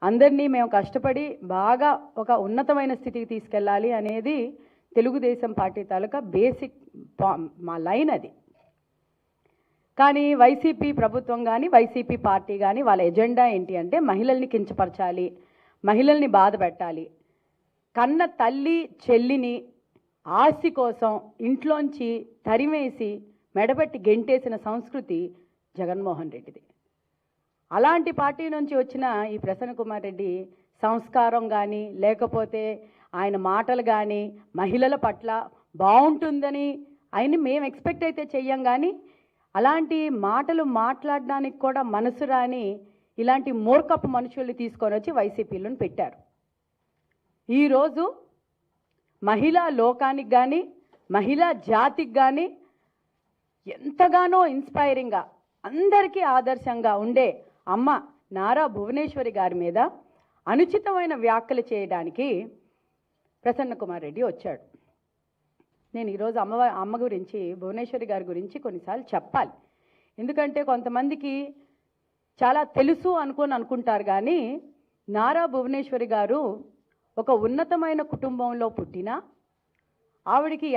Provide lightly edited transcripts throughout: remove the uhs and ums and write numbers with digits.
అందరినీ మేము కష్టపడి బాగా ఒక ఉన్నతమైన స్థితికి తీసుకెళ్ళాలి అనేది తెలుగుదేశం పార్టీ తాలూకా బేసిక్ మా లైన్ అది. కానీ వైసీపీ ప్రభుత్వం కానీ వైసీపీ పార్టీ కానీ వాళ్ళ ఎజెండా ఏంటి అంటే మహిళల్ని కించపరచాలి, మహిళల్ని బాధ పెట్టాలి. కన్న తల్లి చెల్లిని ఆస్తి కోసం ఇంట్లోంచి తరిమేసి మెడబెట్టి గెంటేసిన సంస్కృతి జగన్మోహన్ రెడ్డిది. అలాంటి పార్టీ నుంచి వచ్చిన ఈ ప్రసన్న కుమార్ రెడ్డి సంస్కారం కానీ లేకపోతే ఆయన మాటలు కానీ మహిళల పట్ల బాగుంటుందని ఆయన్ని మేము ఎక్స్పెక్ట్ అయితే చెయ్యం. కానీ అలాంటి మాటలు మాట్లాడడానికి కూడా మనసు రాని ఇలాంటి మూర్ఖపు మనుషుల్ని తీసుకొని వచ్చి వైసీపీలను పెట్టారు. ఈరోజు మహిళా లోకానికి కానీ మహిళా జాతికి కానీ ఎంతగానో ఇన్స్పైరింగ్గా అందరికీ ఆదర్శంగా ఉండే అమ్మ నారా భువనేశ్వరి గారి మీద అనుచితమైన వ్యాఖ్యలు చేయడానికి ప్రసన్న కుమార్ రెడ్డి వచ్చాడు. నేను ఈరోజు అమ్మ గురించి భువనేశ్వరి గారి గురించి కొన్నిసార్లు చెప్పాలి. ఎందుకంటే కొంతమందికి చాలా తెలుసు అనుకుంటారు. కానీ నారా భువనేశ్వరి గారు ఒక ఉన్నతమైన కుటుంబంలో పుట్టిన ఆవిడికి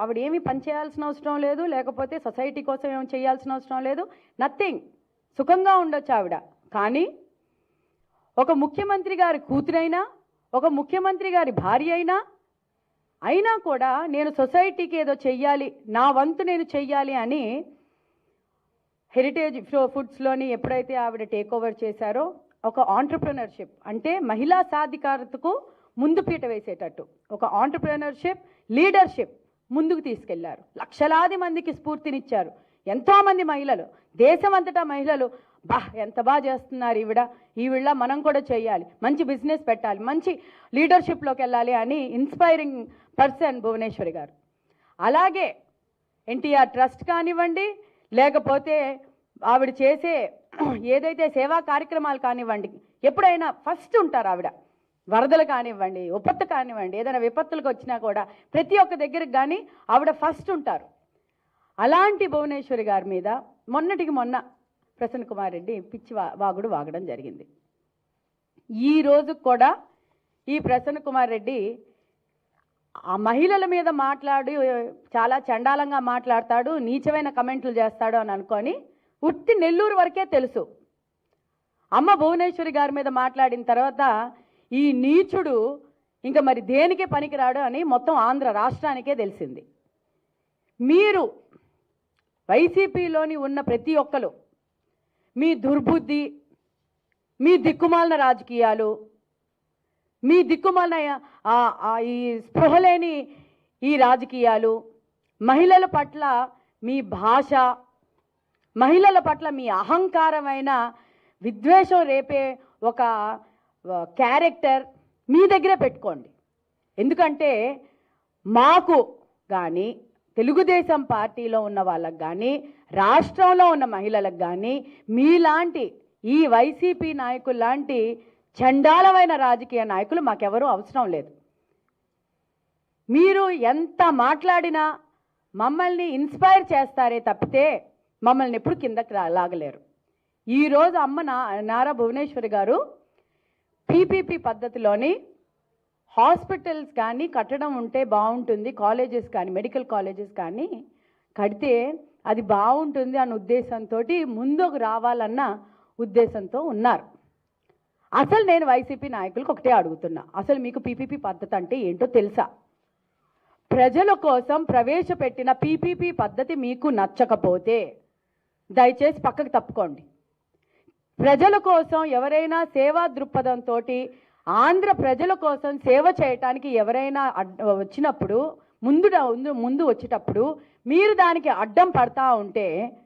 ఆవిడ ఏమి పని చేయాల్సిన అవసరం లేదు, లేకపోతే సొసైటీ కోసం ఏమి చేయాల్సిన అవసరం లేదు, నథింగ్, సుఖంగా ఉండొచ్చు ఆవిడ. కానీ ఒక ముఖ్యమంత్రి గారి కూతురైనా ఒక ముఖ్యమంత్రి గారి భార్య అయినా కూడా నేను సొసైటీకి ఏదో చెయ్యాలి, నా వంతు నేను చెయ్యాలి అని హెరిటేజ్ ఫుడ్స్లోని ఎప్పుడైతే ఆవిడ టేక్ ఓవర్ చేశారో ఒక ఆంటర్ప్రెనర్షిప్ అంటే మహిళా సాధికారతకు ముందు పీట వేసేటట్టు ఒక ఆంటర్ప్రెనర్షిప్ లీడర్షిప్ ముందుకు తీసుకెళ్లారు. లక్షలాది మందికి స్ఫూర్తినిచ్చారు. ఎంతోమంది మహిళలు దేశమంతటా మహిళలు ఎంత బాగా చేస్తున్నారు ఈవిడ మనం కూడా చేయాలి, మంచి బిజినెస్ పెట్టాలి, మంచి లీడర్షిప్లోకి వెళ్ళాలి అని ఇన్స్పైరింగ్ పర్సన్ భువనేశ్వరి గారు. అలాగే ఎన్టీఆర్ ట్రస్ట్ కానివ్వండి, లేకపోతే ఆవిడ చేసే ఏదైతే సేవా కార్యక్రమాలు కానివ్వండి, ఎప్పుడైనా ఫస్ట్ ఉంటారు ఆవిడ. వరదలు కానివ్వండి, విపత్తు కానివ్వండి, ఏదైనా విపత్తులకు వచ్చినా కూడా ప్రతి ఒక్క దగ్గరికి కానీ ఆవిడ ఫస్ట్ ఉంటారు. అలాంటి భువనేశ్వరి గారి మీద మొన్నటికి మొన్న ప్రసన్న కుమార్ రెడ్డి పిచ్చి వాగుడు వాగడం జరిగింది. ఈ రోజు కూడా ఈ ప్రసన్న కుమార్ రెడ్డి ఆ మహిళల మీద మాట్లాడి చాలా చండాలంగా మాట్లాడతాడు, నీచమైన కమెంట్లు చేస్తాడు అని అనుకొని ఉత్తి నెల్లూరు వరకే తెలుసు. అమ్మ భువనేశ్వరి గారి మీద మాట్లాడిన తర్వాత ఈ నీచుడు ఇంకా మరి దేనికే పనికిరాడు అని మొత్తం ఆంధ్ర రాష్ట్రానికే తెలిసింది. మీరు వైసీపీలోని ఉన్న ప్రతి ఒక్కరు మీ దుర్బుద్ధి, మీ దిక్కుమాలిన రాజకీయాలు, మీ దిక్కుమాలిన ఈ స్పృహలేని ఈ రాజకీయాలు, మహిళల పట్ల మీ భాష, మహిళల పట్ల మీ అహంకారమైన విద్వేషం రేపే ఒక క్యారెక్టర్ మీ దగ్గరే పెట్టుకోండి. ఎందుకంటే మాకు కానీ తెలుగుదేశం పార్టీలో ఉన్న వాళ్ళకు కానీ రాష్ట్రంలో ఉన్న మహిళలకు కానీ మీలాంటి ఈ వైసీపీ నాయకులు లాంటి చండాలమైన రాజకీయ నాయకులు మాకెవరూ అవసరం లేదు. మీరు ఎంత మాట్లాడినా మమ్మల్ని ఇన్స్పైర్ చేస్తారే తప్పితే మమ్మల్ని ఎప్పుడు కిందకి లాగలేరు. ఈరోజు అమ్మ నారా భువనేశ్వరి గారు పీపీపీ పద్ధతిలోని హాస్పిటల్స్ కానీ కట్టడం ఉంటే బాగుంటుంది, కాలేజెస్ కానీ మెడికల్ కాలేజెస్ కానీ కడితే అది బాగుంటుంది అన్న ఉద్దేశంతో ముందుకు రావాలన్న ఉద్దేశంతో ఉన్నారు. అసలు నేను వైసీపీ నాయకులకు ఒకటే అడుగుతున్నా, అసలు మీకు పీపీపీ పద్ధతి అంటే ఏంటో తెలుసా? ప్రజల కోసం ప్రవేశపెట్టిన పీపీపీ పద్ధతి మీకు నచ్చకపోతే దయచేసి పక్కకు తప్పుకోండి. ప్రజల కోసం ఎవరైనా సేవా దృక్పథంతో ఆంధ్ర ప్రజల కోసం సేవ చేయటానికి ఎవరైనా వచ్చినప్పుడు ముందు వచ్చేటప్పుడు మీరు దానికి అడ్డం పడతా ఉంటే